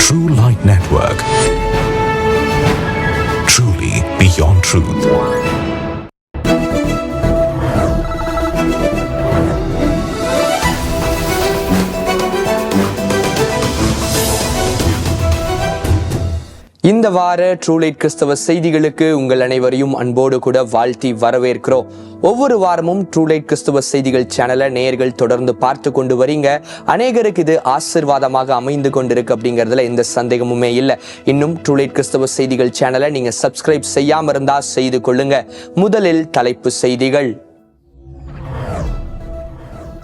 True Light Network. Truly beyond truth. இந்த வார ட்ரூலைட் கிறிஸ்தவ செய்திகளுக்கு உங்கள் அனைவரையும் அன்போடு கூட வாழ்த்தி வரவேற்கிறோம். ஒவ்வொரு வாரமும் ட்ரூலைட் கிறிஸ்தவ செய்திகள் சேனலை நேயர்கள் தொடர்ந்து பார்த்து கொண்டு வரீங்க. அநேகருக்கு இது ஆசீர்வாதமாக அமைந்து கொண்டிருக்கு அப்படிங்கிறதுல எந்த சந்தேகமுமே இல்லை. இன்னும் ட்ரூலைட் கிறிஸ்தவ செய்திகள் சேனலை நீங்க சப்ஸ்கிரைப் செய்யாம இருந்தா செய்து கொள்ளுங்க. முதலில் தலைப்பு செய்திகள்.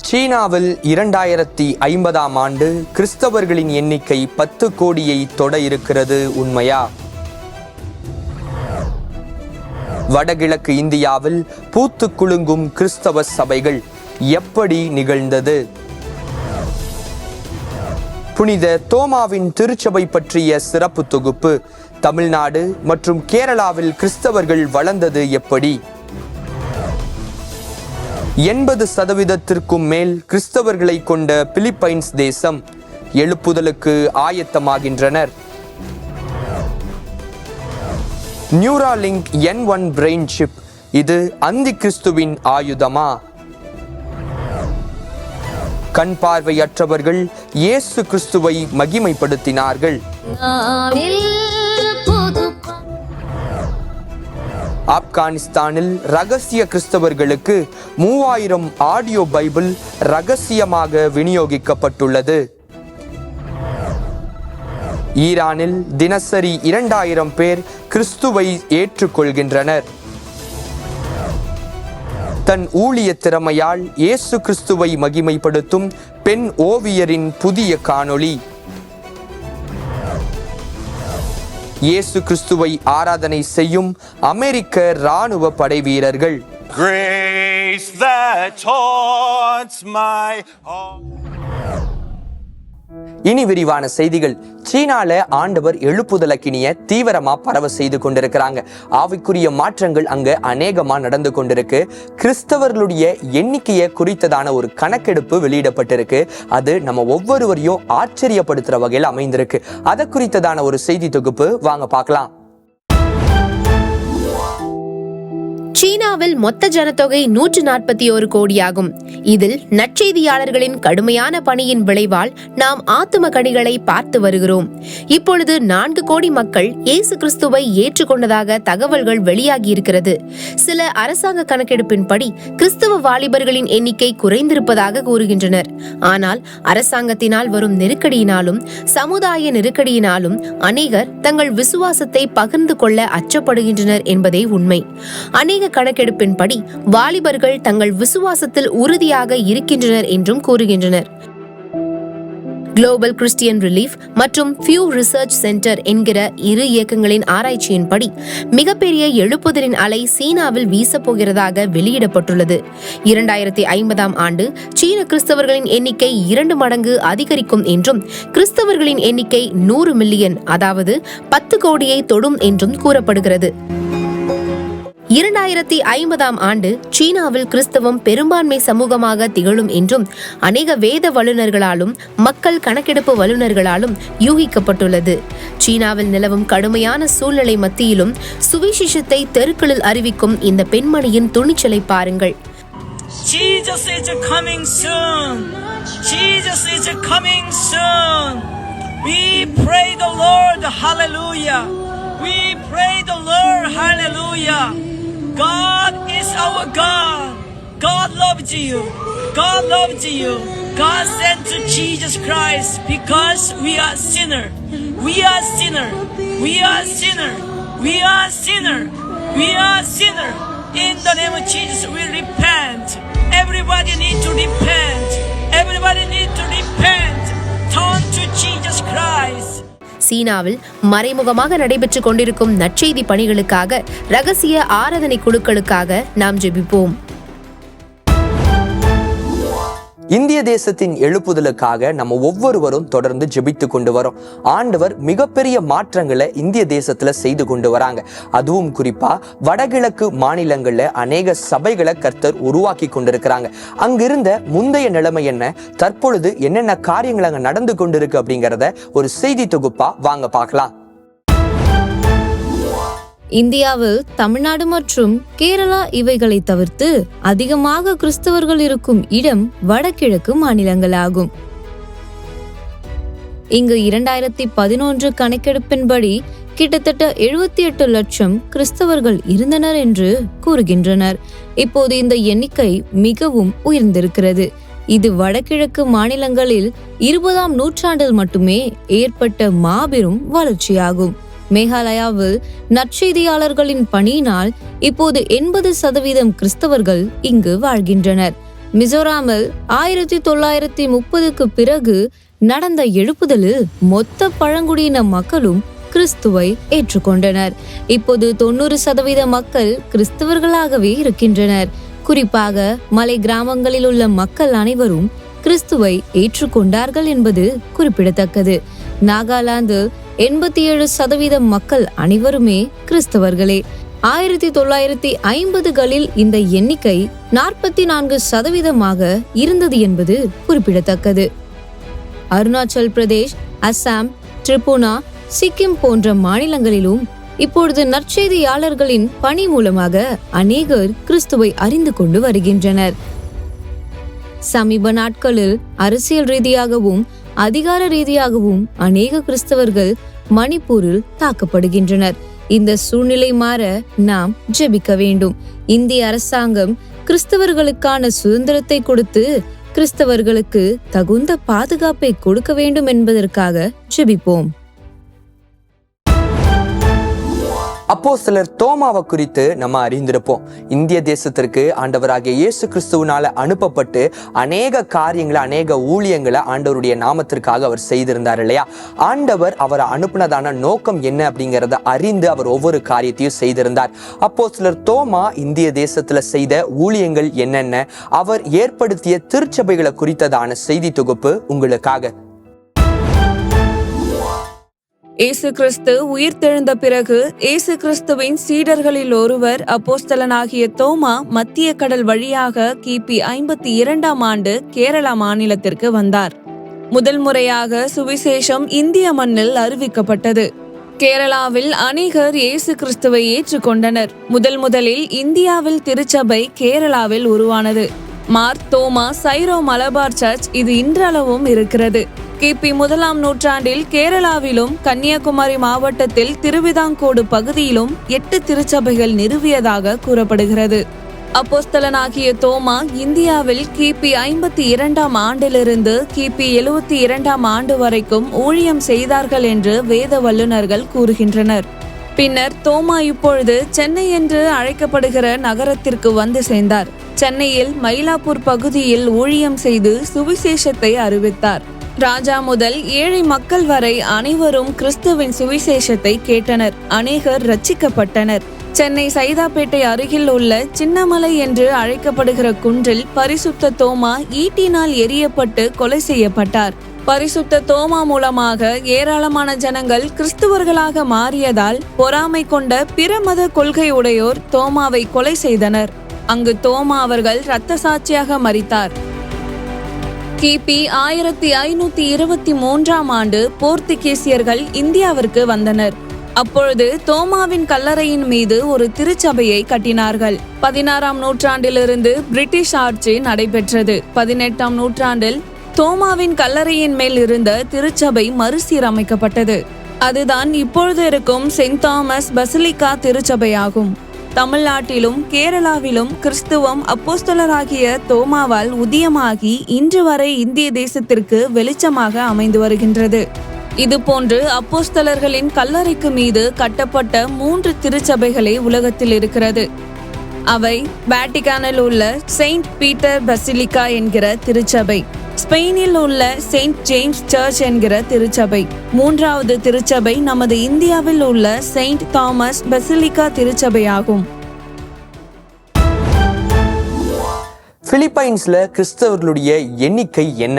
சீனாவில் 2050ஆம் ஆண்டு கிறிஸ்தவர்களின் எண்ணிக்கை 10 கோடியை தொட இருக்கிறது, உண்மையா? வடகிழக்கு இந்தியாவில் பூத்து குலுங்கும் கிறிஸ்தவ சபைகள் எப்படி நிகழ்ந்தது? புனித தோமாவின் திருச்சபை பற்றிய சிறப்பு தொகுப்பு. தமிழ்நாடு மற்றும் கேரளாவில் கிறிஸ்தவர்கள் வளர்ந்தது எப்படி? 80% மேல் கிறிஸ்தவர்களை கொண்ட பிலிப்பைன்ஸ் தேசம் எழுப்புதலுக்கு ஆயத்தமாகின்றனர். நியூராலிங்க் N1 பிரெயின் சிப், இது அந்தி கிறிஸ்துவின் ஆயுதமா? கண் பார்வையற்றவர்கள் இயேசு கிறிஸ்துவை மகிமைப்படுத்தினார்கள். ஆப்கானிஸ்தானில் ரகசிய கிறிஸ்தவர்களுக்கு 3000 ஆடியோ பைபிள் ரகசியமாக விநியோகிக்கப்பட்டுள்ளது. ஈரானில் தினசரி 2000 பேர் கிறிஸ்துவை ஏற்றுக்கொள்கின்றனர். தன் ஊழிய திறமையால் இயேசு கிறிஸ்துவை மகிமைப்படுத்தும் பெண் ஓவியரின் புதிய காணொளி. இயேசு கிறிஸ்துவை ஆராதனை செய்யும் அமெரிக்க இராணுவ படை வீரர்கள். Grace that haunts my heart. இனி விரிவான செய்திகள். சீனால ஆண்டவர் எழுப்புதல் அக்கினிய தீவிரமா பரவ செய்து கொண்டிருக்கிறாங்க. ஆவிக்குரிய மாற்றங்கள் அங்க அநேகமா நடந்து கொண்டிருக்கு. கிறிஸ்தவர்களுடைய எண்ணிக்கையை குறித்ததான ஒரு கணக்கெடுப்பு வெளியிடப்பட்டிருக்கு. அது நம்ம ஒவ்வொருவரையும் ஆச்சரியப்படுத்துற வகையில் அமைந்திருக்கு. அதை குறித்ததான ஒரு செய்தி தொகுப்பு வாங்க பார்க்கலாம். சீனாவில் மொத்த ஜனத்தொகை 141 கோடியாகும். இதில் நற்செய்தியாளர்களின் கடுமையான பணியின் விளைவால் நாம் ஆத்தும கனிகளை பார்த்து வருகிறோம். இப்பொழுது 4 கோடி மக்கள் இயேசு கிறிஸ்துவை ஏற்றுக்கொண்டதாக தகவல்கள் வெளியாகி இருக்கிறது. சில அரசாங்க கணக்கெடுப்பின்படி கிறிஸ்தவ வாலிபர்களின் எண்ணிக்கை குறைந்திருப்பதாக கூறுகின்றனர். ஆனால் அரசாங்கத்தினால் வரும் நெருக்கடியினாலும் சமுதாய நெருக்கடியினாலும் அநேகர் தங்கள் விசுவாசத்தை பகிர்ந்து கொள்ள அச்சப்படுகின்றனர் என்பதே உண்மை. அநேக கணக்கெடுப்பின்படி வாலிபர்கள் தங்கள் விசுவாசத்தில் உறுதியாக இருக்கின்றனர் என்றும் கூறுகின்றனர். குளோபல் கிறிஸ்டியன் ரிலீஃப் மற்றும் ஃபியூ ரிசர்ச் சென்டர் என்கிற இரு இயக்கங்களின் ஆராய்ச்சியின்படி மிகப்பெரிய எழுப்புதலின் அலை சீனாவில் வீசப்போகிறதாக வெளியிடப்பட்டுள்ளது. 2050ஆம் ஆண்டு சீன கிறிஸ்தவர்களின் எண்ணிக்கை 2 மடங்கு அதிகரிக்கும் என்றும் கிறிஸ்தவர்களின் எண்ணிக்கை 100 மில்லியன், அதாவது 10 கோடியை தொடும் என்றும் கூறப்படுகிறது. 2050ஆம் ஆண்டு சீனாவில் கிறிஸ்தவம் பெரும்பான்மை சமூகமாக திகழும் என்றும் அநேக வேத வல்லுநர்களாலும் மக்கள் கணக்கெடுப்பு வல்லுநர்களாலும் யூகிக்கப்பட்டுள்ளது. சீனாவில் நிலவும் கடுமையான சூழ்நிலை மத்தியிலும் சுவிசேஷத்தை தெருக்களில் அறிவிக்கும் இந்த பெண்மணியின் துணிச்சலை பாருங்கள். Jesus is coming soon. Jesus is coming soon. We pray the Lord, hallelujah. We pray the Lord, hallelujah. God is our God. God loves you. God loves you. God sent to Jesus Christ because we are sinner. We are sinner. We are sinner. We are sinner. We are sinner. In the name of Jesus, we repent. Everybody need to repent. Everybody need to repent. Turn to Jesus Christ. சீனாவில் மறைமுகமாக நடைபெற்றுக் கொண்டிருக்கும் நற்செய்தி பணிகளுக்காக, ரகசிய ஆராதனை குழுக்களுக்காக நாம் ஜெபிப்போம். இந்திய தேசத்தின் எழுப்புதலுக்காக நம்ம ஒவ்வொருவரும் தொடர்ந்து ஜெபித்து கொண்டு வரோம். ஆண்டவர் மிகப்பெரிய மாற்றங்களை இந்திய தேசத்துல செய்து கொண்டு வராங்க. அதுவும் குறிப்பா வடகிழக்கு மாநிலங்கள்ல அநேக சபைகளை கர்த்தர் உருவாக்கி கொண்டிருக்கிறாங்க. அங்கிருந்த முந்தைய நிலைமை என்ன, தற்பொழுது என்னென்ன காரியங்கள் அங்க நடந்து கொண்டிருக்கு அப்படிங்கறத ஒரு செய்தி தொகுப்பா வாங்க பார்க்கலாம். இந்தியாவில் தமிழ்நாடு மற்றும் கேரளா இவைகளை தவிர்த்து அதிகமாக கிறிஸ்தவர்கள் இருக்கும் இடம் வடகிழக்கு மாநிலங்களாகும். இங்கு 2011 கணக்கெடுப்பின்படி கிட்டத்தட்ட 78 லட்சம் கிறிஸ்தவர்கள் இருந்தனர் என்று கூறுகின்றனர். இப்போது இந்த எண்ணிக்கை மிகவும் உயர்ந்திருக்கிறது. இது வடகிழக்கு மாநிலங்களில் 20ஆம் நூற்றாண்டில் மட்டுமே ஏற்பட்ட மாபெரும் வளர்ச்சியாகும். மேகாலயாவில் நற்செய்தியாளர்களின் பணியினால் இப்போது 80% கிறிஸ்தவர்கள் இங்கு வாழ்கின்றனர். மிசோராமில் 1930க்கு பிறகு நடந்த எழுப்புதலில் மொத்த பழங்குடியின மக்களும் கிறிஸ்துவை ஏற்றுக்கொண்டனர். இப்போது 90% மக்கள் கிறிஸ்தவர்களாகவே இருக்கின்றனர். குறிப்பாக மலை கிராமங்களில் உள்ள மக்கள் அனைவரும் கிறிஸ்துவை ஏற்றுக்கொண்டார்கள் என்பது குறிப்பிடத்தக்கது. நாகாலாந்து 87% மக்கள் அனைவருமே கிறிஸ்தவர்களே. 1950களில் இந்த எண்ணிக்கை 44% இருந்தது என்பது குறிப்பிடத்தக்கது. அருணாச்சல் பிரதேஷ், அசாம், திரிபுரா, சிக்கிம் போன்ற மாநிலங்களிலும் இப்பொழுது நற்செய்தியாளர்களின் பணி மூலமாக அநேகர் கிறிஸ்துவை அறிந்து கொண்டு வருகின்றனர். சமீப நாட்களில் அரசியல் ரீதியாகவும் அதிகார ரீதியாகவும் அநேக கிறிஸ்தவர்கள் மணிப்பூரில் தாக்கப்படுகின்றனர். இந்த சூழ்நிலை மாற நாம் ஜெபிக்க வேண்டும். இந்திய அரசாங்கம் கிறிஸ்தவர்களுக்கான சுதந்திரத்தை கொடுத்து கிறிஸ்தவர்களுக்கு தகுந்த பாதுகாப்பை கொடுக்க வேண்டும் என்பதற்காக ஜெபிப்போம். அப்போஸ்தலர் தோமாவை குறித்து நம்ம அறிந்திருப்போம். இந்திய தேசத்திற்கு ஆண்டவராகிய இயேசு கிறிஸ்துவினால அனுப்பப்பட்டு அநேக காரியங்களை, அநேக ஊழியங்களை ஆண்டவருடைய நாமத்திற்காக அவர் செய்திருந்தார் இல்லையா? ஆண்டவர் அவரை அனுப்பினதான நோக்கம் என்ன அப்படிங்கறத அறிந்து அவர் ஒவ்வொரு காரியத்தையும் செய்திருந்தார். அப்போஸ்தலர் தோமா இந்திய தேசத்துல செய்த ஊழியங்கள் என்னென்ன, அவர் ஏற்படுத்திய திருச்சபைகளை குறித்ததான செய்தி தொகுப்பு உங்களுக்காக. இயேசு கிறிஸ்து உயிர்த்தெழுந்த பிறகு இயேசு கிறிஸ்துவின் சீடர்களில் ஒருவர் அப்போஸ்தலனாகிய தோமா மத்திய கடல் வழியாக கிபி 52ஆம் ஆண்டு கேரளா மாநிலத்திற்கு வந்தார். முதல் முறையாக சுவிசேஷம் இந்திய மண்ணில் அறிவிக்கப்பட்டது. கேரளாவில் அநேகர் இயேசு கிறிஸ்துவை ஏற்றுக்கொண்டனர். முதலில் இந்தியாவில் திருச்சபை கேரளாவில் உருவானது. மார் தோமா சைரோ மலபார் சர்ச் இது இன்றளவும் இருக்கிறது. கிபி 1ஆம் நூற்றாண்டில் கேரளாவிலும் கன்னியாகுமரி மாவட்டத்தில் திருவிதாங்கோடு பகுதியிலும் 8 திருச்சபைகள் நிறுவியதாக கூறப்படுகிறது. அப்போஸ்தலனாகிய தோமா இந்தியாவில் கிபி 52ஆம் ஆண்டிலிருந்து கிபி 72ஆம் ஆண்டு வரைக்கும் ஊழியம் செய்தார்கள் என்று வேத வல்லுநர்கள் கூறுகின்றனர். பின்னர் தோமா இப்பொழுது சென்னை என்று அழைக்கப்படுகிற நகரத்திற்கு வந்து சேர்ந்தார். சென்னையில் மயிலாப்பூர் பகுதியில் ஊழியம் செய்து சுவிசேஷத்தை அறிவித்தார். ராஜா முதல் ஏழை மக்கள் வரை அனைவரும் கிறிஸ்துவின் சுவிசேஷத்தை கேட்டனர். அநேகர் ரட்சிக்கப்பட்டனர். சென்னை சைதாப்பேட்டை அருகில் உள்ள சின்னமலை என்று அழைக்கப்படுகிற குன்றில் பரிசுத்த தோமா ஈட்டினால் எரியப்பட்டு கொலை செய்யப்பட்டார். பரிசுத்த தோமா மூலமாக ஏராளமான ஜனங்கள் கிறிஸ்துவர்களாக மாறியதால் பொறாமை கொண்ட பிற மத கொள்கை உடையோர் தோமாவை கொலை செய்தனர். அங்கு தோமா அவர்கள் இரத்த சாட்சியாக மரித்தார். கிபி 1523ஆம் ஆண்டு போர்த்துகீசியர்கள் இந்தியாவிற்கு வந்தனர். அப்பொழுது தோமாவின் கல்லறையின் மீது ஒரு திருச்சபையை கட்டினார்கள். 16ஆம் நூற்றாண்டிலிருந்து பிரிட்டிஷ் ஆட்சி நடைபெற்றது. 18ஆம் நூற்றாண்டில் தோமாவின் கல்லறையின் மேல் இருந்த திருச்சபை மறுசீரமைக்கப்பட்டது. அதுதான் இப்பொழுது இருக்கும் செயின்ட் தாமஸ் பசிலிகா திருச்சபையாகும். தமிழ்நாட்டிலும் கேரளாவிலும் கிறிஸ்துவம் அப்போஸ்தலராகிய தோமாவால் உதயமாகி இன்று வரை இந்திய தேசத்திற்கு வெளிச்சமாக அமைந்து வருகின்றது. இதுபோன்று அப்போஸ்தலர்களின் கல்லறைக்கு மீது கட்டப்பட்ட 3 திருச்சபைகளே உலகத்தில் இருக்கிறது. அவை வேட்டிகானில் உள்ள செயின்ட் பீட்டர் பசிலிகா என்கிற திருச்சபை, ஸ்பெயினில் உள்ள செயின்ட் ஜேம்ஸ் சர்ச் என்கிற திருச்சபை, 3வது திருச்சபை நமது இந்தியாவில் உள்ள செயின்ட் தாமஸ் பசிலிகா திருச்சபையாகும். பிலிப்பைன்ஸ்ல கிறிஸ்தவர்களுடைய எண்ணிக்கை என்ன?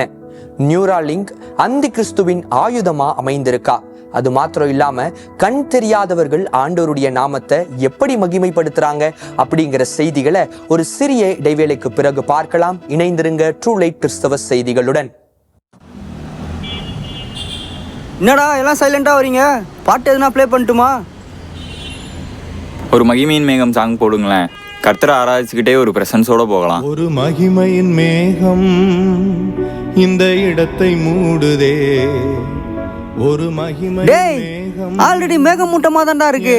நியூராலிங்க் அந்தி கிறிஸ்துவின் ஆயுதமா அமைந்திருக்கா? அது மாத்திரம் இல்லாம கண் தெரியாதவர்கள் ஆண்டவருடைய நாமத்தை எப்படி மகிமைப்படுத்துறாங்க அப்படிங்கிற செய்திகளை ஒரு சிறிய இடைவேளைக்கு பிறகு பார்க்கலாம். இணைந்திருங்க ட்ரூ லைட் கிறிஸ்தவ செய்திகளுடன். என்னடா எல்லாம் சைலண்டா வரீங்க? பாட்டு எதுனா ப்ளே பண்ணட்டுமா? ஒரு மகிமையின் மேகம் சாங் போடுங்களேன். கர்த்தரை ஆராய்ச்சிக்கிட்டே ஒரு பிரசன்ஸோட போகலாம். ஒரு மகிமையின் மேகம் இந்த இடத்தை மூடுதே. ஒரு மகிமை ஆல்ரெடி மேகம் மூட்டமா தான்டா இருக்கு.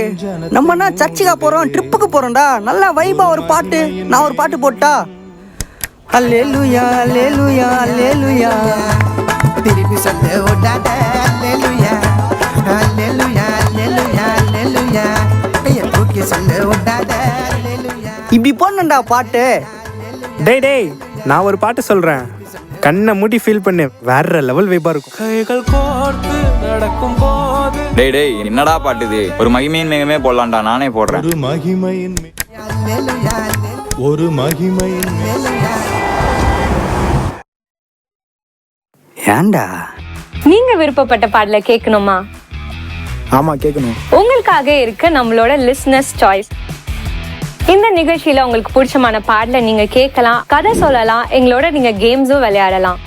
நம்ம என்ன சர்ச்சுக்கா போறோம், ட்ரிப்புக்கு போறோம்டா. நல்லா வைபா ஒரு பாட்டு. நான் ஒரு பாட்டு போட்டா? அல்லேலூயா அல்லேலூயா அல்லேலூயா திருப்பி சொல்லு ஓடாத. அல்லேலூயா அல்லேலூயா அல்லேலூயா அல்லேலூயா கையை தூக்கி சொல்லு ஓடாத. அல்லேலூயா இப்படி போடணும்டா பாட்டு. டேய் நான் ஒரு பாட்டு சொல்றேன், கண்ணை மூடி ஃபீல் பண்ணு, வேற லெவல் வைபா இருக்கும். கைகள் கோர்த்து நடக்கும் போது. டேய் என்னடா பாட்டு இது? ஒரு மகிமையின் மேகமே போடலாம்டா, நானே போடுறேன். ஒரு மகிமையின் ஒரு மகிமையின் ஏண்டா நீங்க விருப்பப்பட்ட பாடல கேட்கணுமா? ஆமா கேட்கணும். உங்களுக்காக இருக்கு நம்மளோட லிஸ்னர்ஸ் சாய்ஸ். இந்த நிகழ்ச்சியில உங்களுக்கு பிடிச்சமான பாடல நீங்க கேட்கலாம், கதை சொல்லலாம், எங்களோட நீங்க கேம்ஸும் விளையாடலாம்.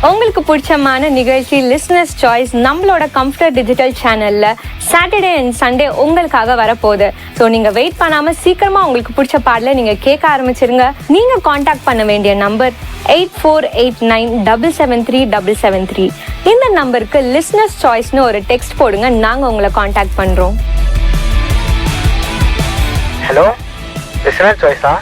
உங்களுக்கு பிடிச்சமான நிகழ்ச்சி லிஸ்னர்ஸ் சாய்ஸ் நம்மளோட கம்ஃபர்ட் டிஜிட்டல் சேனல்ல சாட்டர்டே அண்ட் சண்டே உங்களுக்காக வரப்போகுது. ஸோ நீங்க வெயிட் பண்ணாம சீக்கிரமா உங்களுக்கு பிடிச்ச பாடல நீங்க கேட்க ஆரம்பிச்சிருங்க. நீங்க காண்டாக்ட் பண்ண வேண்டிய நம்பர் 8489773773. இந்த நம்பருக்கு லிஸ்னர்ஸ் சாய்ஸ்னு ஒரு டெக்ஸ்ட் போடுங்க, நாங்க உங்களை காண்டாக்ட் பண்றோம். ஹலோ லிசனர் சாய்ஸா?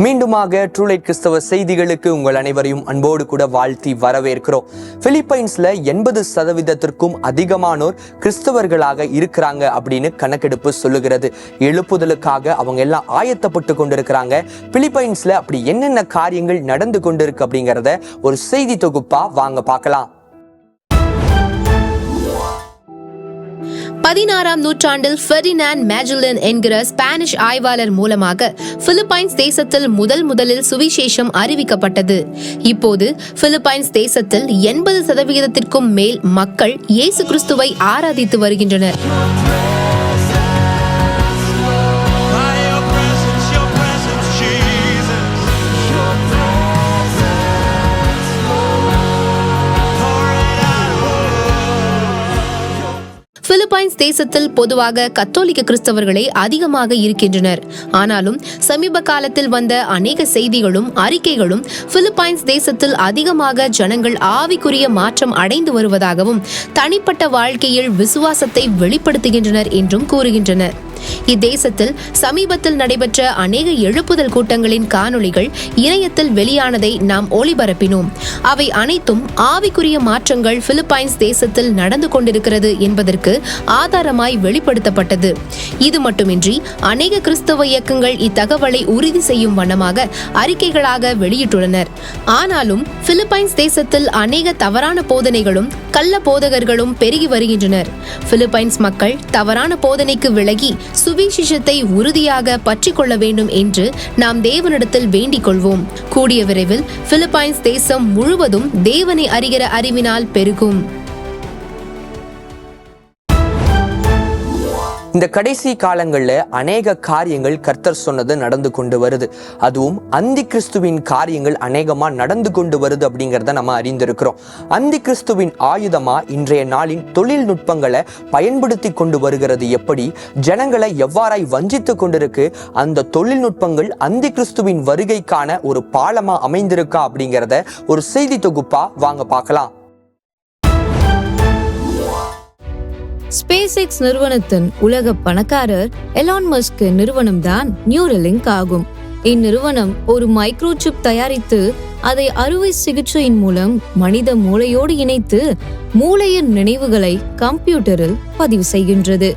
மீண்டுமாக ட்ரூ லைட் கிறிஸ்தவ செய்திகளுக்கு உங்கள் அனைவரையும் அன்போடு கூட வாழ்த்தி வரவேற்கிறோம். பிலிப்பைன்ஸ்ல 80% அதிகமானோர் கிறிஸ்தவர்களாக இருக்கிறாங்க அப்படின்னு கணக்கெடுப்பு சொல்லுகிறது. எழுப்புதலுக்காக அவங்க எல்லாம் ஆயத்தப்பட்டு கொண்டிருக்கிறாங்க. பிலிப்பைன்ஸ்ல அப்படி என்னென்ன காரியங்கள் நடந்து கொண்டிருக்கு அப்படிங்கிறத ஒரு செய்தி தொகுப்பா வாங்க பார்க்கலாம். 16ஆம் நூற்றாண்டில் ஃபெர்டினாண்ட் மேஜல்லன் என்கிற ஸ்பானிஷ் ஆய்வாளர் மூலமாக பிலிப்பைன்ஸ் தேசத்தில் முதலில் சுவிசேஷம் அறிவிக்கப்பட்டது. இப்போது பிலிப்பைன்ஸ் தேசத்தில் 80% மேல் மக்கள் இயேசு கிறிஸ்துவை ஆராதித்து வருகின்றனர். பிலிப்பைன்ஸ் தேசத்தில் பொதுவாக கத்தோலிக்க கிறிஸ்தவர்களே அதிகமாக இருக்கின்றனர். ஆனாலும் சமீப காலத்தில் வந்த அநேக செய்திகளும் அறிக்கைகளும் பிலிப்பைன்ஸ் தேசத்தில் அதிகமாக ஜனங்கள் ஆவிக்குரிய மாற்றம் அடைந்து வருவதாகவும் தனிப்பட்ட வாழ்க்கையில் விசுவாசத்தை வெளிப்படுத்துகின்றனர் என்றும் கூறுகின்றனர். இத்தேசத்தில் சமீபத்தில் நடைபெற்ற அநேக எழுப்புதல் கூட்டங்களின் காணொளிகள் இணையத்தில் வெளியானதை நாம் ஒளிபரப்பினோம். அவை அனைத்தும் ஆவிக்குரிய மாற்றங்கள் பிலிப்பைன்ஸ் தேசத்தில் நடந்து கொண்டிருக்கிறது என்பதற்கு ஆதாரமாய் வெளிப்படுத்தப்பட்டது. இது மட்டுமின்றி அநேக கிறிஸ்தவ இயக்கங்கள் இத்தகவலை உறுதி செய்யும் வண்ணமாக அறிக்கைகளாக வெளியிட்டுள்ளனர். ஆனாலும் பிலிப்பைன்ஸ் தேசத்தில் அநேக தவறான போதனைகளும் கள்ள போதகர்களும் பெருகி வருகின்றனர். பிலிப்பைன்ஸ் மக்கள் தவறான போதனைக்கு விலகி சுவிசேஷத்தை உறுதியாக பற்றிக் கொள்ள வேண்டும் என்று நாம் தேவனிடத்தில் வேண்டிக் கொள்வோம். கூடிய விரைவில் பிலிப்பைன்ஸ் தேசம் முழுவதும் தேவனை அறிகிற அறிவினால் பெருகும். இந்த கடைசி காலங்கள்ல அநேக காரியங்கள் கர்த்தர் சொன்னது நடந்து கொண்டு வருது. அதுவும் அந்தி கிறிஸ்துவின் காரியங்கள் அநேகமா நடந்து கொண்டு வருது அப்படிங்கிறத நம்ம அறிந்திருக்கிறோம். அந்தி கிறிஸ்துவின் ஆயுதமா இன்றைய நாளின் தொழில்நுட்பங்களை பயன்படுத்தி கொண்டு வருகிறது. எப்படி ஜனங்களை எவ்வாறாய் வஞ்சித்து கொண்டிருக்கு, அந்த தொழில்நுட்பங்கள் அந்தி கிறிஸ்துவின் வருகைக்கான ஒரு பாலமா அமைந்திருக்கா அப்படிங்கிறத ஒரு செய்தி தொகுப்பா வாங்க பார்க்கலாம். ஸ்பேஸ் எக்ஸ் நிறுவனத்தின் உலக பணக்காரர் எலான் மஸ்க் நிறுவனம் தான் நியூரலிங்க் ஆகும். இந்நிறுவனம் ஒரு மைக்ரோசிப் தயாரித்து அதை அறுவை சிகிச்சையின் மூலம் மனித மூளையோடு இணைத்து மூளையின் நினைவுகளை கம்ப்யூட்டரில் பதிவு செய்கின்றது.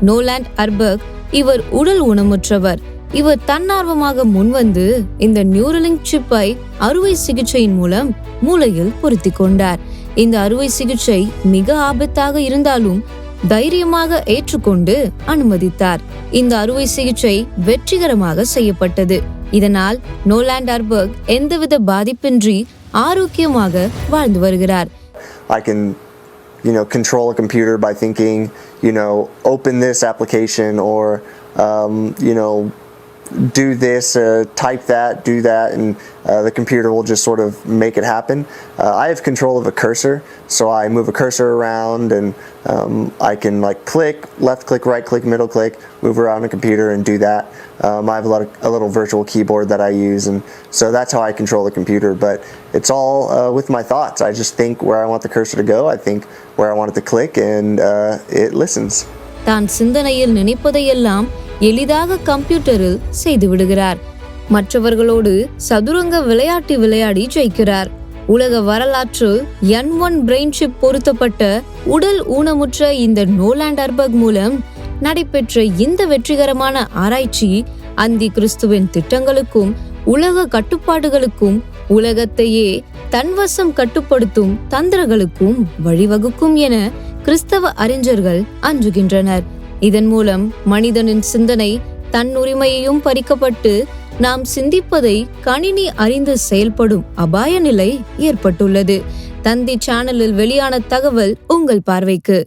நோலாண்ட் அர்பர்க் இவர் உடல் ஊனமுற்றவர். இவர் தன்னார்வமாக முன்வந்து இந்த நியூரலிங்க் சிப்பை அறுவை சிகிச்சையின் மூலம் மூளையில் பொருத்தி கொண்டார். இந்த அறுவை சிகிச்சை மிக ஆபத்தாக இருந்தாலும் தைரியமாக ஏற்றுக்கொண்டு அனுமதித்தார். இந்த அறுவை சிகிச்சை வெற்றிகரமாக செய்யப்பட்டது. இதனால் நோலாண்ட் அர்பர்க் எந்தவித பாதிப்பின்றி ஆரோக்கியமாக வாழ்ந்து வருகிறார். I can, control a computer by thinking, open this application or, do this, type that, do that, and the computer will just sort of make it happen. I have control of a cursor, so I move a cursor around and I can click, left click, right click, middle click, move around a computer and do that. I have a little virtual keyboard that I use, and so that's how I control the computer. But it's all with my thoughts. I just think where I want the cursor to go. I think where I want it to click, and it listens. தான் சிந்தனையில் நினைப்பதையெல்லாம் எளிதாக கம்ப்யூட்டரில் செய்து விடுகிறார். மற்றவர்களோடு சதுரங்க விளையாடி ஜெயிக்கிறார். உலக வரலாற்றில் N1 பிரெயின் சிப் பொருத்தப்பட்ட உடல் ஊனமுற்ற இந்த நோலாண்ட் அர்பர்க் மூலம் நடைபெற்ற இந்த வெற்றிகரமான ஆராய்ச்சி அந்தி கிறிஸ்துவின் திட்டங்களுக்கும் உலக கட்டுப்பாடுகளுக்கும் உலகத்தையே தன்வசம் கட்டுப்படுத்தும் தந்திரங்களுக்கும் வழிவகுக்கும் என கிறிஸ்தவ அறிஞர்கள் அஞ்சுகின்றனர். இதன் மூலம் மனிதனின் சிந்தனை தன் உரிமையையும் பறிக்கப்பட்டு நாம் சிந்திப்பதை கணினி அறிந்து செயல்படும் அபாய நிலை ஏற்பட்டுள்ளது. தந்தி சேனலில் வெளியான தகவல் உங்கள் பார்வைக்கு.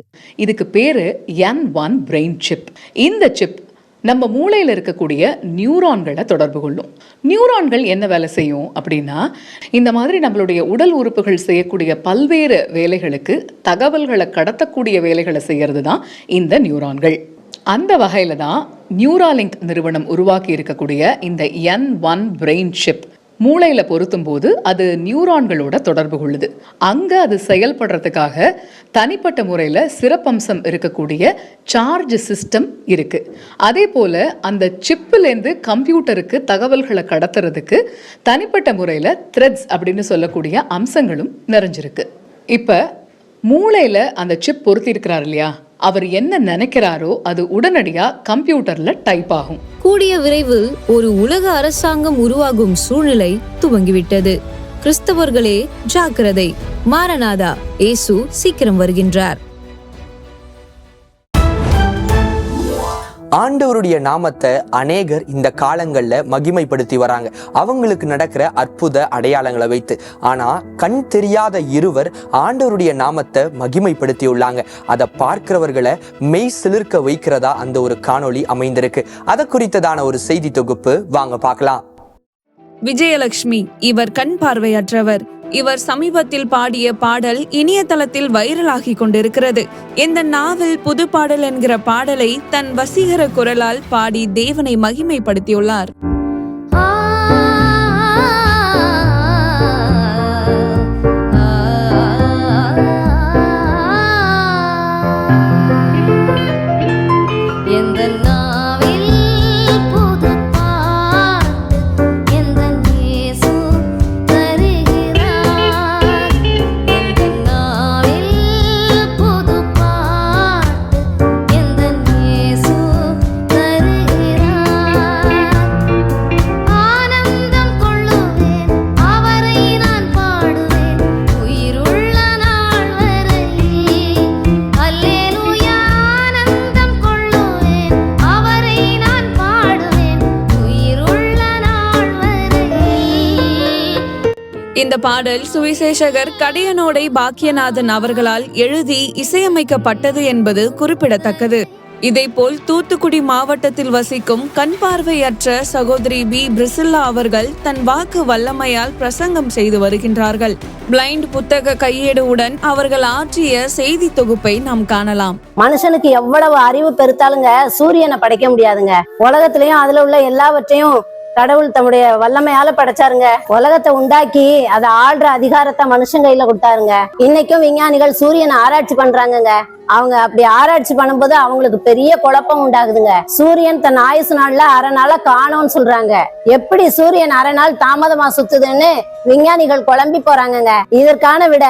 இதுக்கு பேரு N1 பிரெயின் சிப். இந்த சிப் நம்ம மூளையில் இருக்கக்கூடிய நியூரான்களை தொடர்பு கொள்ளும். நியூரான்கள் என்ன வேலை செய்யும் அப்படின்னா, இந்த மாதிரி நம்மளுடைய உடல் உறுப்புகள் செய்யக்கூடிய பல்வேறு வேலைகளுக்கு தகவல்களை கடத்தக்கூடிய வேலைகளை செய்யறது தான் இந்த நியூரான்கள். அந்த வகையில தான் நியூராலிங்க் நிறுவனம் உருவாக்கி இருக்கக்கூடிய இந்த N1 பிரெயின் சிப் மூளையில பொருத்தும் போது அது நியூரான்களோட தொடர்பு கொள்ளுது. அங்க அது செயல்படுறதுக்காக தனிப்பட்ட முறையில் சிறப்பம்சம் இருக்கக்கூடிய சார்ஜ் சிஸ்டம் இருக்கு. அதே போல அந்த சிப்பிலேருந்து கம்ப்யூட்டருக்கு தகவல்களை கடத்துறதுக்கு தனிப்பட்ட முறையில் த்ரெட்ஸ் அப்படின்னு சொல்லக்கூடிய அம்சங்களும் நிறைஞ்சிருக்கு. இப்போ மூளையில் அந்த சிப் பொருத்தி இருக்கிறார் இல்லையா, அவர் என்ன நினைக்கிறாரோ அது உடனடியா கம்ப்யூட்டர்ல டைப் ஆகும். கூடிய விரைவில் ஒரு உலக அரசாங்கம் உருவாகும் சூழ்நிலை துவங்கிவிட்டது. கிறிஸ்தவர்களே ஜாக்கிரதை, மாரநாதா, இயேசு சீக்கிரம் வருகின்றார். ஆண்டவருடைய நாமத்தை அநேகர் இந்த காலங்கள்ல மகிமைப்படுத்தி வராங்க, அவங்களுக்கு நடக்கிற அற்புத அடையாளங்களை வைத்து. ஆனா கண் தெரியாத இருவர் ஆண்டவருடைய நாமத்தை மகிமைப்படுத்தி உள்ளாங்க. அதை பார்க்கிறவர்களை மெய் சிலிர்க்க வைக்கிறதா அந்த ஒரு காணொளி அமைந்திருக்கு. அதை குறித்ததான ஒரு செய்தி தொகுப்பு வாங்க பார்க்கலாம். விஜயலட்சுமி இவர் கண் பார்வையற்றவர். இவர் சமீபத்தில் பாடிய பாடல் இணையதளத்தில் வைரலாகி கொண்டிருக்கிறது. இந்த நாவல் புது பாடல் என்கிற பாடலை தன் வசீகர குரலால் பாடி தேவனை மகிமைப்படுத்தியுள்ளார். இந்த பாடல் சுவிசேஷகர் கடையனோடை பாக்கியநாதன் அவர்களால் எழுதி இசையமைக்கப்பட்டது என்பது குறிப்பிடத்தக்கது. இதேபோல் தூத்துக்குடி மாவட்டத்தில் வசிக்கும் கண் பார்வையற்ற சகோதரி பி பிரிசில்லா அவர்கள் தன் வாக்கு வல்லமையால் பிரசங்கம் செய்து வருகின்றார்கள். பிளைண்ட் புத்தக கையேடுடன் அவர்கள் ஆற்றிய செய்தி தொகுப்பை நாம் காணலாம். மனுஷனுக்கு எவ்வளவு அறிவு பெருத்தாலுங்க சூரியனை படைக்க முடியாதுங்க. உலகத்திலயும் அதுல உள்ள எல்லாவற்றையும் கடவுள் தம்முடைய வல்லமையால படைச்சாருங்க. உலகத்தை உண்டாக்கி அதை ஆள்ற அதிகாரத்தை மனுஷன் கையில கொடுத்தாருங்க. இன்னைக்கும் விஞ்ஞானிகள் சூரியனை ஆராய்ச்சி பண்றாங்கங்க. அவங்க அப்படி ஆராய்ச்சி பண்ணும்போது அவங்களுக்கு பெரிய குழப்பம் உண்டாகுதுங்க. சூரியன் தன் ஆயுசு நாள்ல அரை நாள காணோம்னு சொல்றாங்க. எப்படி சூரியன் அரை நாள் தாமதமா சுத்துதுன்னு விஞ்ஞானிகள் குழம்பி போறாங்கங்க. இதற்கான விட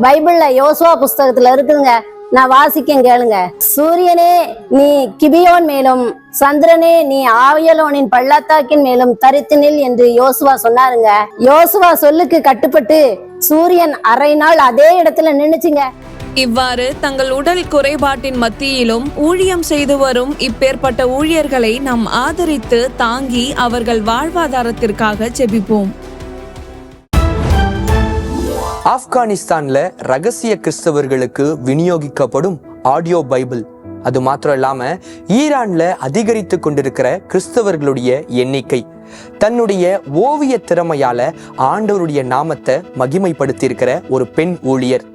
பைபிள்ல யோசுவா புஸ்தகத்துல இருக்குதுங்க. நான் வாசிக்கேன் கேளுங்க. சூரியனே நீ கிபியோன் மேலும், சந்திரனே நீ ஆயலோனின் பள்ளத்தாக்கின் மேலும் தரித்து நில் என்று யோசுவா சொன்னாருங்க. யோசுவா சொல்லுக்கு கட்டுப்பட்டு சூரியன் அரை நாள் அதே இடத்துல நின்னுச்சுங்க. இவ்வாறு தங்கள் உடல் குறைபாட்டின் மத்தியிலும் ஊழியம் செய்து வரும் இப்பேற்பட்ட ஊழியர்களை நாம் ஆதரித்து தாங்கி அவர்கள் வாழ்வாதாரத்திற்காக ஜெபிப்போம். ஆப்கானிஸ்தான்ல ரகசிய கிறிஸ்தவர்களுக்கு விநியோகிக்கப்படும் ஆடியோ பைபிள், அது மாத்திரம் இல்லாம ஈரான்ல அதிகரித்து கொண்டிருக்கிற கிறிஸ்தவர்களுடைய எண்ணிக்கை, தன்னுடைய ஓவிய திறமையால ஆண்டவருடைய நாமத்தை மகிமைப்படுத்தி இருக்கிற ஒரு பெண் ஊழியர்,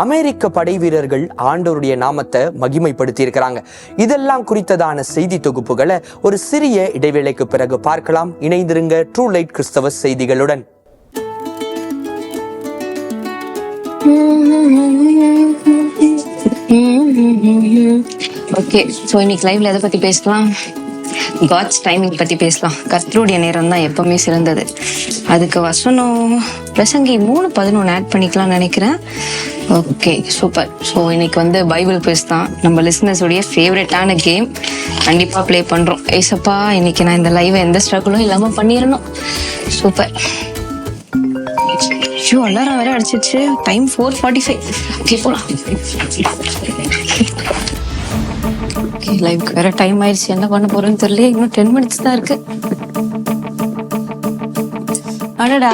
அமெரிக்க படை வீரர்கள் ஆண்டவருடைய நாமத்தை மகிமைப்படுத்தி இருக்கிறாங்க. இதெல்லாம் குறித்ததான செய்தி தொகுப்புகளை ஒரு சிறிய இடைவேளைக்கு பிறகு பார்க்கலாம். இணைந்திருங்க ட்ரூ லைட் கிறிஸ்தவ செய்திகளுடன். ஓகே, ஸோ இன்னைக்கு லைவ்ல எதை பத்தி பேசலாம்? காட்ஸ் டைமிங் பத்தி பேசலாம். கர்த்தருடைய நேரம் தான் எப்பவுமே சிறந்தது. அதுக்கு வசனம் பிரசங்கி 3:11 ஆட் பண்ணிக்கலாம்னு நினைக்கிறேன். Okay, super. ஸோ இன்னைக்கு பைபிள் குவிஸ் தான் நம்ம லிசனர்ஸுடைய ஃபேவரட்டான கேம். கண்டிப்பா ப்ளே பண்றோம். ஏசப்பா, இன்னைக்கு நான் இந்த லைவை எந்த ஸ்ட்ரகிளும் இல்லாம பண்ணிடணும். சூப்பர். எல்லாரும் வேற அடிச்சிச்சு. டைம் 4:45. ஓகே, போலாம். லைவ்க்கு வேற டைம் ஆயிடுச்சு. என்ன பண்ண போறேன்னு தெரியல. இன்னும் 10 மினிட்ஸ் தான் இருக்கு. அடடா,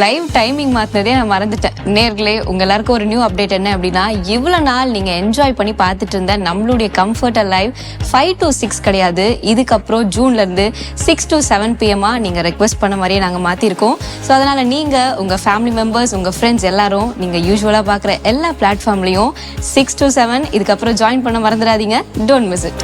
லைவ் டைமிங் மாத்தினதே நான் மறந்துட்டேன். நேர்களே, உங்க எல்லாருக்கும் ஒரு நியூ அப்டேட் என்ன அப்படின்னா, இவ்வளவு நாள் நீங்க என்ஜாய் பண்ணி பார்த்துட்டு இருந்த நம்மளுடைய கம்ஃபர்டர் லைவ் 5 to 6 கிடையாது. இதுக்கப்புறம் ஜூன்ல இருந்து 6 to 7 PM நீங்க ரெக்வெஸ்ட் பண்ண மாதிரியே நாங்க மாத்திருக்கோம். ஸோ அதனால நீங்க உங்க ஃபேமிலி மெம்பர்ஸ், உங்க ஃப்ரெண்ட்ஸ் எல்லாரும் நீங்க யூஸ்வலா பாக்குற எல்லா பிளாட்ஃபார்ம்லயும் 6 to 7 இதுக்கப்புறம் ஜாயின் பண்ண மறந்துடாதீங்க. Don't miss it.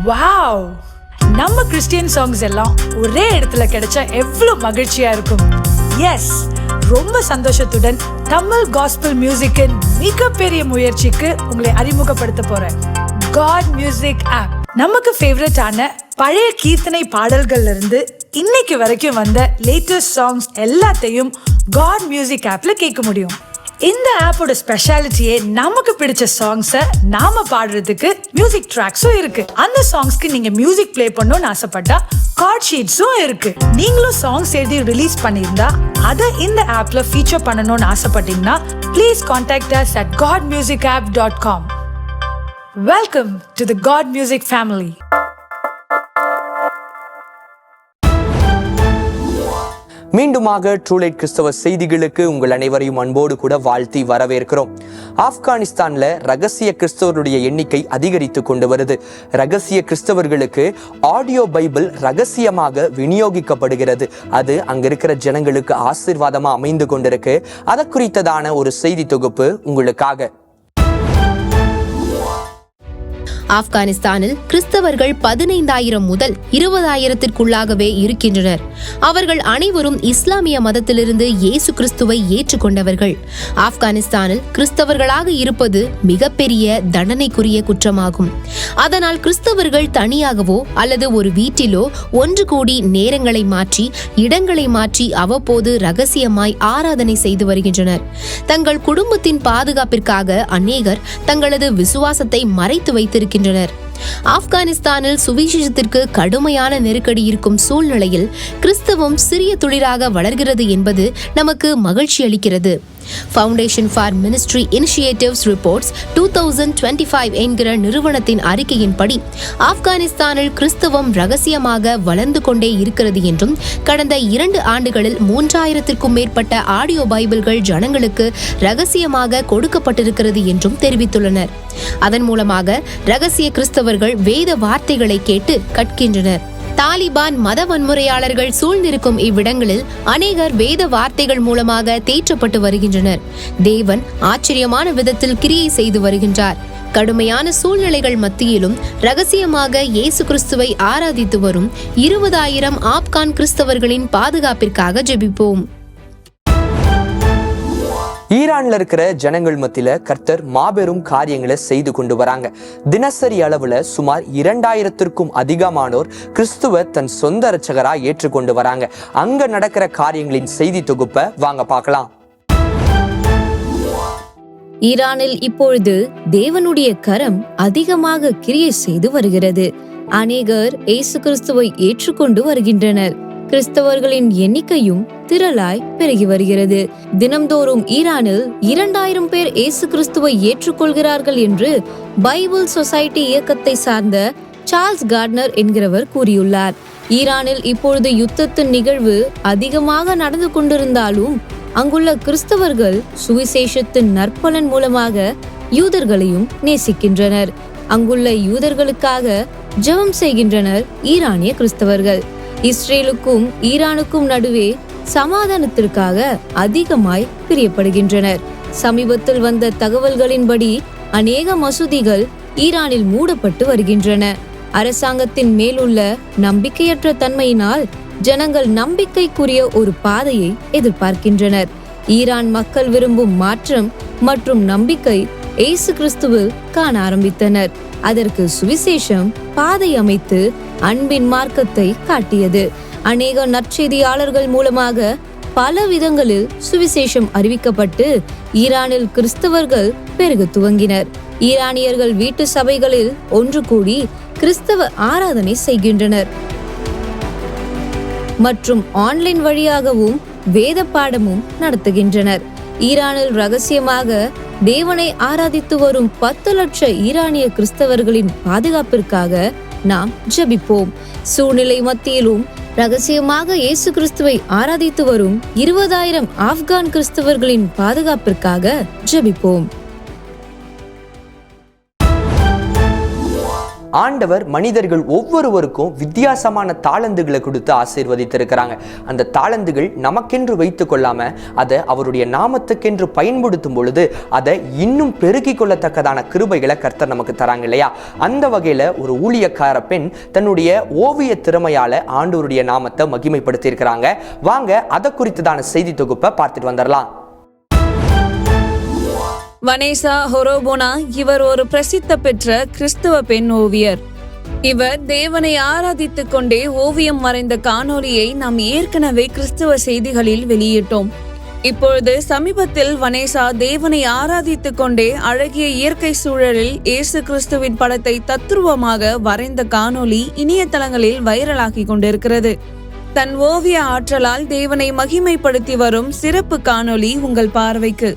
வாவ், நம்ம கிறிஸ்டியன் சாங்ஸ் எல்லாம் ஒரே இடத்துல கிடைச்சா எவ்வளவு மகிழ்ச்சியா இருக்கும். எஸ், ரொம்ப சந்தோஷத்துடன் தமிழ் காஸ்பல் மியூசிக்கின் மிகப்பெரிய முயற்சிக்கு உங்களை அறிமுகப்படுத்த போறேன். God music app. நமக்கு ஃபேவரட்டான பழைய கீர்த்தனை பாடல்கள்ல இருந்து இன்னைக்கு வரைக்கும் வந்த லேட்டஸ்ட் சாங்ஸ் எல்லாத்தையும் காட் மியூசிக் ஆப்ல கேட்க முடியும். இந்த ஆப்போட ஸ்பெஷாலிட்டியே நமக்கு பிடிச்ச சாங்ஸை நாம பாடுறதுக்கு மியூசிக் ட்ராக்ஸும் இருக்கு. அந்த சாங்ஸ்க்கு நீங்க மியூசிக் ப்ளே பண்ணணும்னு ஆசைப்பட்டா கார்ட் ஷீட்ஸும் இருக்கு. நீங்களும் சாங்ஸ் எழுதி ரிலீஸ் பண்ணியிருந்தா அதை இந்த ஆப்ல ஃபீச்சர் பண்ணணும்னு ஆசைப்பட்டீங்கன்னா please contact us at godmusicapp.com. Welcome to the God Music family. மீண்டுமாக ட்ரூ லைட் கிறிஸ்தவ செய்திகளுக்கு உங்கள் அனைவரையும் அன்போடு கூட வாழ்த்தி வரவேற்கிறோம். ஆப்கானிஸ்தான்ல ரகசிய கிறிஸ்தவருடைய எண்ணிக்கை அதிகரித்து கொண்டு வருது. ரகசிய கிறிஸ்தவர்களுக்கு ஆடியோ பைபிள் ரகசியமாக விநியோகிக்கப்படுகிறது. அது அங்க இருக்கிற ஜனங்களுக்கு ஆசீர்வாதமா அமைந்து கொண்டிருக்கு. அதை குறித்ததான ஒரு செய்தி தொகுப்பு உங்களுக்காக. ஆப்கானிஸ்தானில் கிறிஸ்தவர்கள் 15,000 முதல் 20,000-க்குள்ளாகவே இருக்கின்றனர். அவர்கள் அனைவரும் இஸ்லாமிய மதத்திலிருந்து இயேசு கிறிஸ்துவை ஏற்றுக்கொண்டவர்கள். ஆப்கானிஸ்தானில் கிறிஸ்தவர்களாக இருப்பது மிகப்பெரிய தண்டனைக்குரிய குற்றமாகும். அதனால் கிறிஸ்தவர்கள் தனியாகவோ அல்லது ஒரு வீட்டிலோ ஒன்று கூடி நேரங்களை மாற்றி இடங்களை மாற்றி அவ்வப்போது ரகசியமாய் ஆராதனை செய்து வருகின்றனர். தங்கள் குடும்பத்தின் பாதுகாப்பிற்காக அநேகர் தங்களது விசுவாசத்தை மறைத்து வைத்திருக்கின்றனர். ஆப்கானிஸ்தானில் சுவிசேஷத்திற்கு கடுமையான நெருக்கடி இருக்கும் சூழ்நிலையில் கிறிஸ்தவம் சிறிய துளிராக வளர்கிறது என்பது நமக்கு மகிழ்ச்சி அளிக்கிறது. Foundation for ministry initiatives reports 2025 என்கிற நிறுவனத்தின் அறிக்கையின்படி ஆப்கானிஸ்தானில் கிறிஸ்தவம் ரகசியமாக வளர்ந்து கொண்டே இருக்கிறது என்றும் கடந்த 2 ஆண்டுகளில் 3,000-க்கும் மேற்பட்ட ஆடியோ பைபிள்கள் ஜனங்களுக்கு ரகசியமாக கொடுக்கப்பட்டிருக்கிறது என்றும் தெரிவித்துள்ளனர். அதன் மூலமாக ரகசிய கிறிஸ்தவர்கள் வேத வார்த்தைகளை கேட்டு கற்கின்றனர். தாலிபான் மத வன்முறையாளர்கள் சூழ்ந்திருக்கும் இவ்விடங்களில் அநேகர் வேத வார்த்தைகள் மூலமாக தேற்றப்பட்டு வருகின்றனர். தேவன் ஆச்சரியமான விதத்தில் கிரியை செய்து வருகின்றார். கடுமையான சூழ்நிலைகள் மத்தியிலும் ரகசியமாக இயேசு கிறிஸ்துவை ஆராதித்து வரும் 20,000 ஆப்கான் கிறிஸ்தவர்களின் பாதுகாப்பிற்காக ஜெபிப்போம். ஈரான்ல இருக்கிற ஜனங்கள் மத்தியில கர்த்தர் மாபெரும் காரியங்களை செய்து கொண்டு வராங்க. தினசரி அளவுல சுமார் 2,000-க்கும் அதிகமானோர் கிறிஸ்துவ தன் சொந்த இரட்சகரா ஏற்றுக்கொண்டு வராங்க. அங்க நடக்கிற காரியங்களின் செய்தி தொகுப்பை வாங்க பார்க்கலாம். ஈரானில் இப்பொழுது தேவனுடைய கரம் அதிகமாக கிரியை செய்து வருகிறது. அநேகர் இயேசு கிறிஸ்துவை ஏற்றுக்கொண்டு வருகின்றனர். கிறிஸ்தவர்களின் எண்ணிக்கையும் திரளாய் பெருகி வருகிறது. தினம்தோறும் ஈரானில் 2000 பேர் இயேசு கிறிஸ்துவை ஏற்றுக்கொள்கிறார்கள் என்று பைபிள் சொசைட்டி இயக்கத்தை சார்ந்த சார்ல்ஸ் கார்ட்னர் என்கிறவர் கூறியுள்ளார். ஈரானில் இப்பொழுது யுத்தத்தின் நிகழ்வு அதிகமாக நடந்து கொண்டிருந்தாலும் அங்குள்ள கிறிஸ்தவர்கள் சுவிசேஷத்தின் நற்பலன் மூலமாக யூதர்களையும் நேசிக்கின்றனர். அங்குள்ள யூதர்களுக்காக ஜெபம் செய்கின்றனர் ஈரானிய கிறிஸ்தவர்கள். இஸ்ரேலுக்கும் ஈரானுக்கும் நடுவே சமாதானத்திற்காக அதிகமாய் பிரியப்படுகின்றனர். சமீபத்தில் வந்த தகவல்களின்படி அநேக மசூதிகள் ஈரானில் மூடப்பட்டு வருகின்றன. அரசாங்கத்தின் மேலுள்ள நம்பிக்கையற்ற தன்மையினால் ஜனங்கள் நம்பிக்கைக்குரிய ஒரு பாதையை எதிர்பார்க்கின்றனர். ஈரான் மக்கள் விரும்பும் மாற்றம் மற்றும் நம்பிக்கை இயேசு கிறிஸ்துவில் காண ஆரம்பித்தனர். அதற்கு சுவிசேஷம் பாதை அமைத்து அன்பின் மார்க்கத்தை காட்டியது. அநேக நற்செய்தியாளர்கள் மூலமாக பல விதங்களில் சுவிசேஷம் அறிவிக்கப்பட்டு ஈரானில் கிறிஸ்தவர்கள் பெருக துவங்கினர். ஈரானியர்கள் வீட்டு சபைகளில் ஒன்று கூடி கிறிஸ்தவ ஆராதனை செய்கின்றனர் மற்றும் ஆன்லைன் வழியாகவும் வேத பாடமும் நடத்துகின்றனர். ஈரானில் ரகசியமாக தேவனை ஆராதித்து வரும் 10 லட்சம் ஈரானிய கிறிஸ்தவர்களின் பாதுகாப்பிற்காக நாம் ஜெபிப்போம். சூழ்நிலை மத்தியிலும் ரகசியமாக இயேசு கிறிஸ்துவை ஆராதித்து வரும் 20,000 ஆப்கான் கிறிஸ்தவர்களின் பாதுகாப்பிற்காக ஜெபிப்போம். ஆண்டவர் மனிதர்கள் ஒவ்வொருவருக்கும் வித்தியாசமான தாளந்துகளை கொடுத்து ஆசீர்வதித்திருக்கிறாங்க. அந்த தாளந்துகள் நமக்கென்று வைத்து கொள்ளாம அதை அவருடைய நாமத்துக்கென்று பயன்படுத்தும் பொழுது அதை இன்னும் பெருகி கொள்ளத்தக்கதான கிருபைகளை கர்த்தர் நமக்கு தராங்க இல்லையா? அந்த வகையில ஒரு ஊழியக்கார பெண் தன்னுடைய ஓவிய திறமையால ஆண்டவருடைய நாமத்தை மகிமைப்படுத்தி இருக்கிறாங்க. வாங்க அதை குறித்ததான செய்தி தொகுப்பை பார்த்துட்டு வந்துடலாம். வனேசா ஹொரோபோனா இவர் ஒரு பிரசித்த பெற்ற கிறிஸ்தவ பெண் ஓவியர். இவர் தேவனை ஆராதித்துக் கொண்டே ஓவியம் வரைந்த காணொளியை நாம் ஏற்கனவே கிறிஸ்தவ செய்திகளில் வெளியிட்டோம். இப்பொழுது சமீபத்தில் வனேசா தேவனை ஆராதித்துக் கொண்டே அழகிய இயற்கை சூழலில் இயேசு கிறிஸ்துவின் படத்தை தத்ரூபமாக வரைந்த காணொளி இணையதளங்களில் வைரலாகி கொண்டிருக்கிறது. தன் ஓவிய ஆற்றலால் தேவனை மகிமைப்படுத்தி வரும் சிறப்பு காணொளி உங்கள் பார்வைக்கு.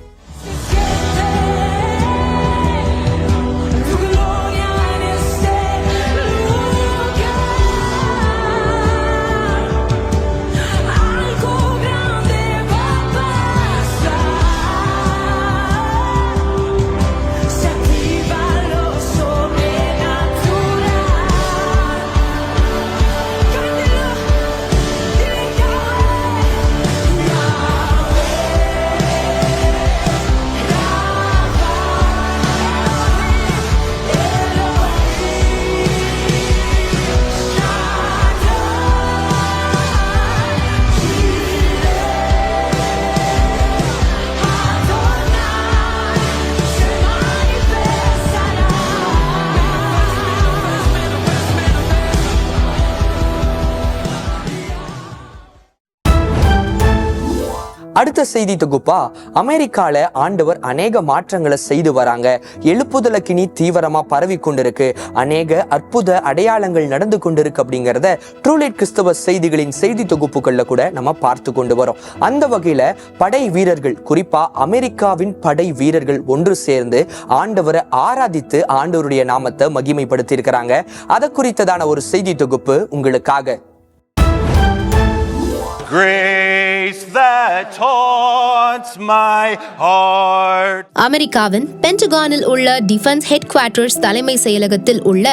அடுத்த செய்தி தொகுப்பா, அமெரிக்கால ஆண்டவர் அநேக மாற்றங்களை செய்து வராங்க. எழுப்புதலக்கினி தீவிரமா பரவி கொண்டிருக்கு. அநேக அற்புத அடையாளங்கள் நடந்து கொண்டிருக்கு அப்படிங்கிறத ட்ரூலைட் கிறிஸ்தவ செய்திகளின் செய்தி தொகுப்புகள்ல கூட நம்ம பார்த்து கொண்டு வரோம். அந்த வகையில படை வீரர்கள், குறிப்பா அமெரிக்காவின் படை வீரர்கள் ஒன்று சேர்ந்து ஆண்டவரை ஆராதித்து ஆண்டவருடைய நாமத்தை மகிமைப்படுத்தி இருக்கிறாங்க. அதை குறித்ததான ஒரு செய்தி தொகுப்பு உங்களுக்காக. Grace that taunts my heart. அமெரிக்காவின் பென்டகானில் உள்ள டிஃபென்ஸ் ஹெட் குவார்ட்டர்ஸ் தலைமை செயலகத்தில் உள்ள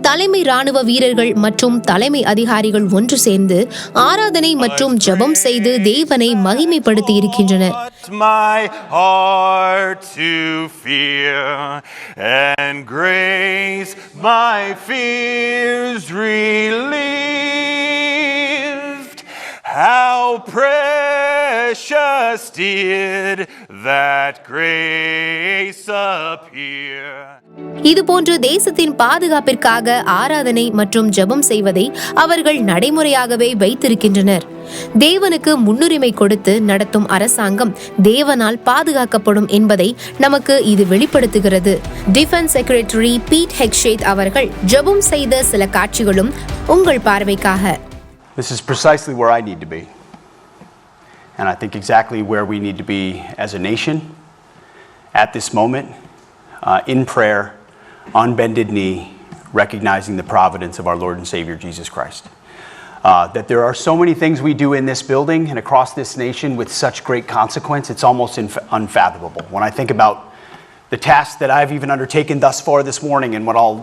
தலைமை ராணுவ வீரர்கள் மற்றும் தலைமை அதிகாரிகள் ஒன்று சேர்ந்து ஆராதனை மற்றும் ஜெபம் செய்து தேவனை மகிமைப்படுத்தி இருக்கின்றனர். My heart to fear and grace my fears relieved. How precious precious did that grace appear. இதுபோன்று தேசத்தின் பாதுகாப்பிற்காக ஆராதனை மற்றும் ஜெபம் செய்வதை அவர்கள் நடைமுறையாகவே வைத்திருக்கின்றனர். தேவனுக்கு முன்னுரிமை கொடுத்து நடத்தும் அரசாங்கம் தேவனால் பாதுகாக்கப்படும் என்பதை நமக்கு இது வெளிப்படுத்துகிறது. டிஃபென்ஸ் செக்ரட்டரி பீட் ஹெக்ஷேத் அவர்கள் ஜெபம் செய்த சில காட்சிகளும் உங்கள் பார்வைக்காக. This is precisely where I need to be. And I think exactly where we need to be as a nation at this moment, in prayer, on bended knee, recognizing the providence of our Lord and Savior Jesus Christ. That there are so many things we do in this building and across this nation with such great consequence, it's almost unfathomable. When I think about the tasks that I've even undertaken thus far this morning and what I'll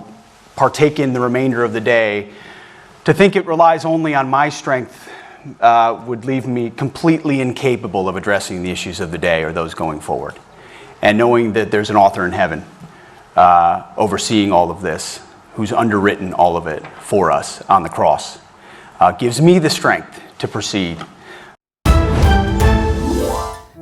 partake in the remainder of the day, to think it relies only on my strength would leave me completely incapable of addressing the issues of the day or those going forward. And knowing that there's an author in heaven overseeing all of this, who's underwritten all of it for us on the cross, gives me the strength to proceed.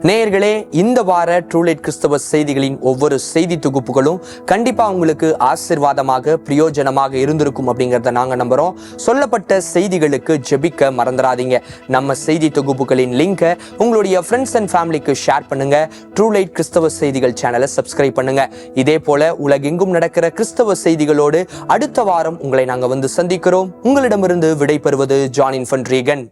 நேயர்களே, இந்த வார ட்ரூலைட் கிறிஸ்தவ செய்திகளின் ஒவ்வொரு செய்தி தொகுப்புகளும் கண்டிப்பா உங்களுக்கு ஆசீர்வாதமாக பிரயோஜனமாக இருந்திருக்கும் அப்படிங்கறத நாங்க நம்புறோம். சொல்லப்பட்ட செய்திகளுக்கு ஜெபிக்க மறந்துடாதீங்க. நம்ம செய்தி தொகுப்புகளின் லிங்கை உங்களுடைய ஃப்ரெண்ட்ஸ் அண்ட் ஃபேமிலிக்கு ஷேர் பண்ணுங்க. ட்ரூலைட் கிறிஸ்தவ செய்திகள் சேனலை சப்ஸ்கிரைப் பண்ணுங்க. இதே போல உலகெங்கும் நடக்கிற கிறிஸ்தவ செய்திகளோடு அடுத்த வாரம் உங்களை நாங்க வந்து சந்திக்கிறோம். உங்களிடமிருந்து விடைபெறுவது John Infant Reagan.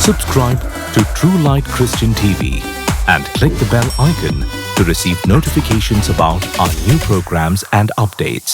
Subscribe to True Light Christian TV and click the bell icon to receive notifications about our new programs and updates.